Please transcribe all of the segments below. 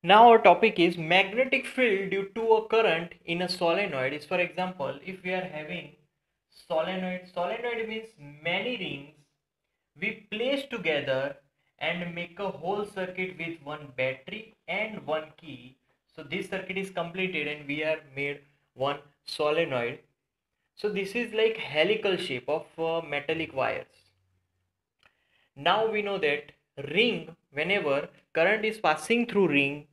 Now our topic is magnetic field due to a current in a solenoid. Is for example, if we are having solenoid means many rings we place together and make a whole circuit with one battery and one key. So this circuit is completed and we are made one solenoid. So this is like helical shape of metallic wires. Now we know that ring, whenever current is passing through ring,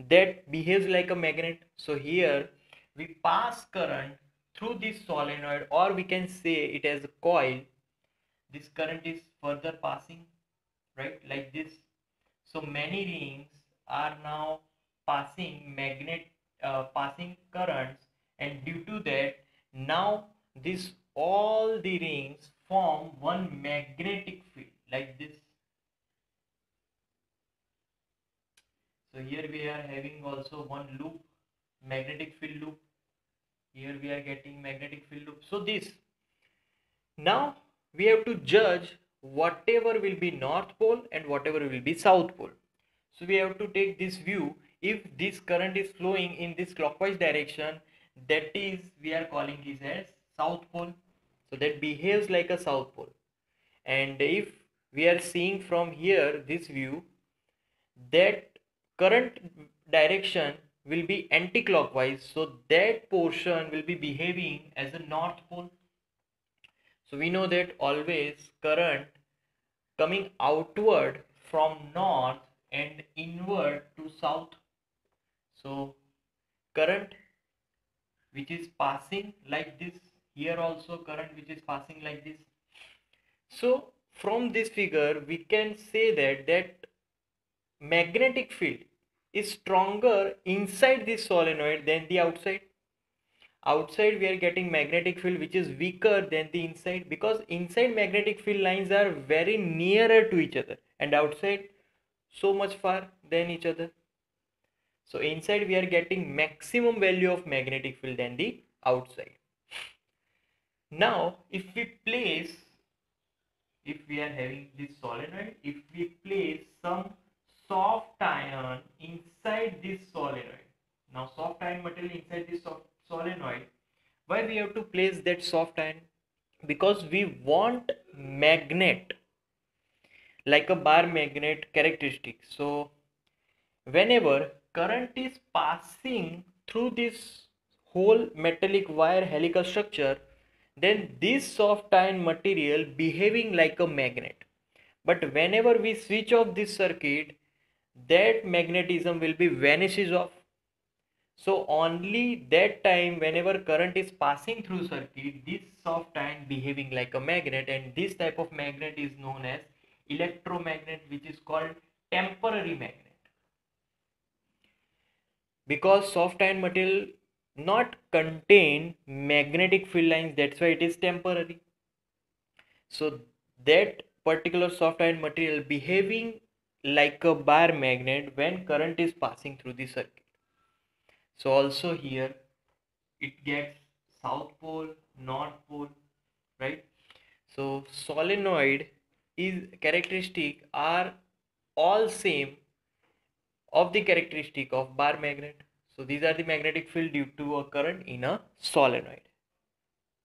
that behaves like a magnet. So here we pass current through this solenoid, or we can say it as a coil. This current is further passing, right, like this. So many rings are now passing currents, and due to that, now this all the rings form one magnetic field like this. So here we are having also one loop, magnetic field loop. Here we are getting magnetic field loop. So this, now we have to judge whatever will be north pole and whatever will be south pole. So we have to take this view. If this current is flowing in this clockwise direction, that is we are calling this as south pole. So that behaves like a south pole. And if we are seeing from here this view, that current direction will be anti-clockwise, so that portion will be behaving as a north pole. So we know that always current coming outward from north and inward to south. So current which is passing like this, here also current which is passing like this. So from this figure we can say that magnetic field is stronger inside this solenoid than the outside. Outside we are getting magnetic field which is weaker than the inside, because inside magnetic field lines are very nearer to each other and outside so much far than each other. So inside we are getting maximum value of magnetic field than the outside. Now if we are having this solenoid, if we place some soft iron inside this solenoid, now soft iron material inside this solenoid, why we have to place that soft iron? Because we want magnet, like a bar magnet characteristic. So whenever current is passing through this whole metallic wire helical structure, then this soft iron material behaving like a magnet. But whenever we switch off this circuit, that magnetism will be vanishes off. So only that time whenever current is passing through circuit, this soft iron behaving like a magnet, and this type of magnet is known as electromagnet, which is called temporary magnet. Because soft iron material not contain magnetic field lines, that's why it is temporary. So that particular soft iron material behaving like a bar magnet when current is passing through the circuit. So also here it gets south pole, north pole, right? So solenoid is characteristic are all same of the characteristic of bar magnet. So these are the magnetic field due to a current in a solenoid.